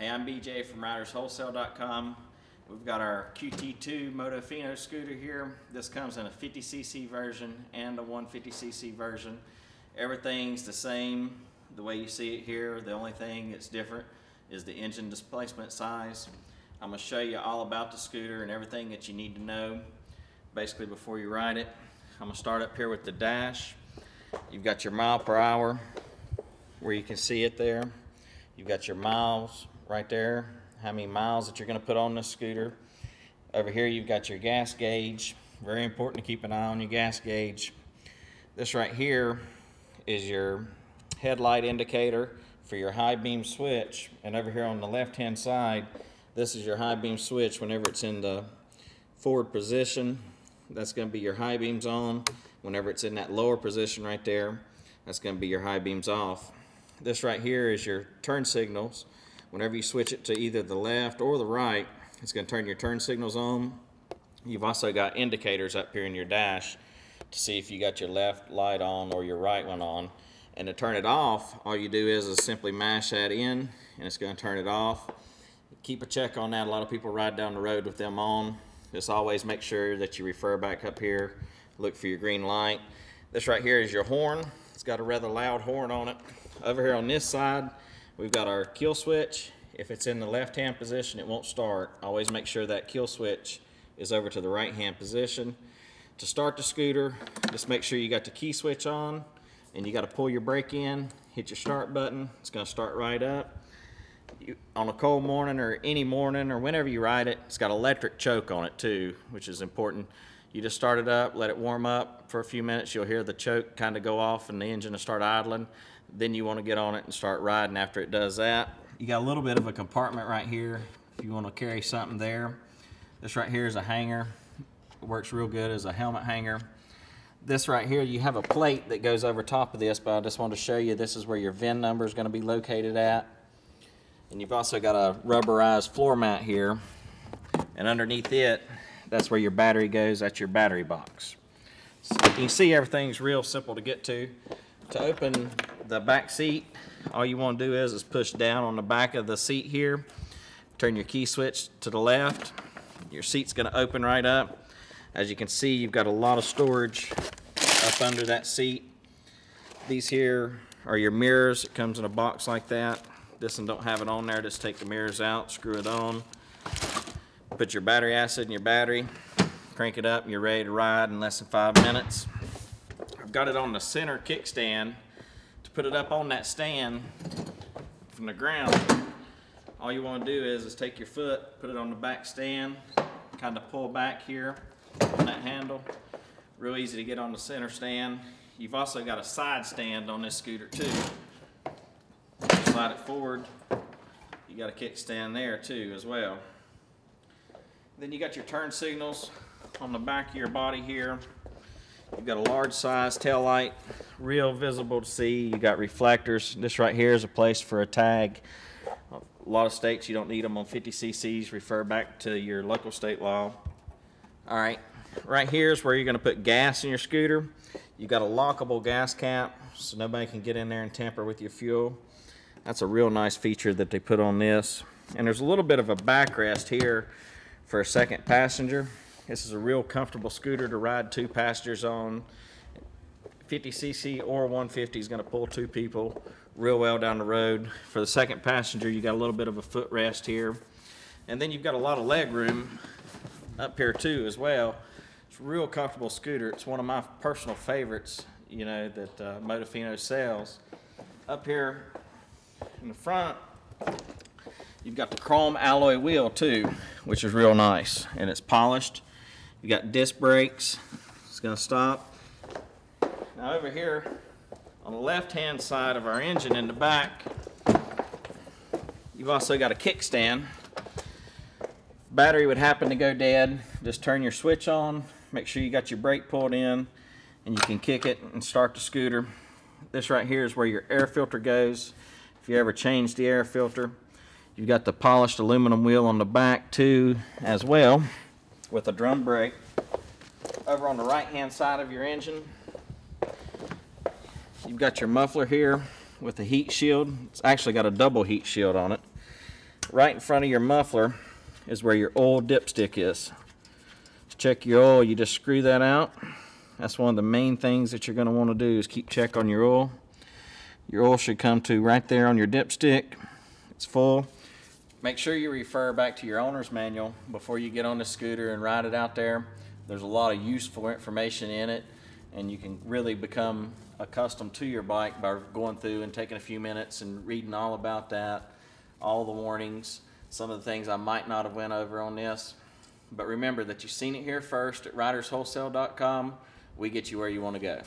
I'm BJ from riderswholesale.com. We've got our QT2 motofino scooter here. This comes in a 50cc version and a 150cc version. Everything's the same the way you see it here. The only thing that's different is the engine displacement size. I'm going to show you all about the scooter and everything that you need to know basically before you ride it. I'm going to start up here with the dash. You've got your mile per hour where you can see it there. You've got your miles right there, how many miles that you're going to put on this scooter. Over here you've got your gas gauge. Very important to keep an eye on your gas gauge. This right here is your headlight indicator for your high beam switch, and over here on the left hand side, this is your high beam switch. Whenever it's in the forward position, that's going to be your high beams on. Whenever it's in that lower position right there, that's going to be your high beams off. This right here is your turn signals. Whenever you switch it to either the left or the right, it's going to turn your turn signals on. You've also got indicators up here in your dash to see if you got your left light on or your right one on. And to turn it off, all you do is simply mash that in and it's going to turn it off. Keep a check on that. A lot of people ride down the road with them on. Just always make sure that you refer back up here, look for your green light. This right here is your horn. It's got a rather loud horn on it. Over here on this side, we've got our kill switch. If it's in the left-hand position, it won't start. Always make sure that kill switch is over to the right-hand position. To start the scooter, just make sure you got the key switch on, and you got to pull your brake in, hit your start button. It's going to start right up. On a cold morning or any morning or whenever you ride it, it's got electric choke on it too, which is important. You just start it up, let it warm up for a few minutes. You'll hear the choke kind of go off and the engine will start idling. Then you want to get on it and start riding after it does that. You got a little bit of a compartment right here if you want to carry something there. This right here is a hanger. It works real good as a helmet hanger. This right here, you have a plate that goes over top of this, but I just wanted to show you this is where your VIN number is going to be located at. And you've also got a rubberized floor mat here. And underneath it, that's where your battery goes. That's your battery box. So you can see everything's real simple to get to. To open the back seat, all you want to do is push down on the back of the seat here. Turn your key switch to the left. Your seat's going to open right up. As you can see, you've got a lot of storage up under that seat. These here are your mirrors. It comes in a box like that. This one don't have it on there. Just take the mirrors out, screw it on. Put your battery acid in your battery. Crank it up and you're ready to ride in less than 5 minutes. I've got it on the center kickstand. To put it up on that stand from the ground, all you want to do is take your foot, put it on the back stand, kind of pull back here on that handle. Real easy to get on the center stand. You've also got a side stand on this scooter too. Slide it forward. You got a kickstand there too as well. Then you got your turn signals on the back of your body here. You've got a large size tail light, real visible to see. You got reflectors. This right here is a place for a tag. A lot of states you don't need them on 50cc's. Refer back to your local state law. All right, right here is where you're going to put gas in your scooter. You've got a lockable gas cap so nobody can get in there and tamper with your fuel. That's a real nice feature that they put on this. And there's a little bit of a backrest here for a second passenger. This is a real comfortable scooter to ride 2 passengers on. 50cc or 150 is going to pull 2 people real well down the road. For the second passenger, you got a little bit of a footrest here. And then you've got a lot of leg room up here too as well. It's a real comfortable scooter. It's one of my personal favorites, you know, that Motofino sells. Up here in the front, you've got the chrome alloy wheel too, which is real nice, and it's polished. You got disc brakes. It's going to stop. Now over here on the left-hand side of our engine in the back, you've also got a kickstand. If battery would happen to go dead, just turn your switch on. Make sure you got your brake pulled in, and you can kick it and start the scooter. This right here is where your air filter goes. If you ever change the air filter, you've got the polished aluminum wheel on the back too as well, with a drum brake. Over on the right hand side of your engine, you've got your muffler here with the heat shield. It's actually got a double heat shield on it. right in front of your muffler is where your oil dipstick is. To check your oil, you just screw that out. That's one of the main things that you're going to want to do is keep check on your oil. Your oil should come to right there on your dipstick. It's full. Make sure you refer back to your owner's manual before you get on the scooter and ride it out there. There's a lot of useful information in it, and you can really become accustomed to your bike by going through and taking a few minutes and reading all about that, all the warnings, some of the things I might not have went over on this. But remember that you've seen it here first at riderswholesale.com. We get you where you want to go.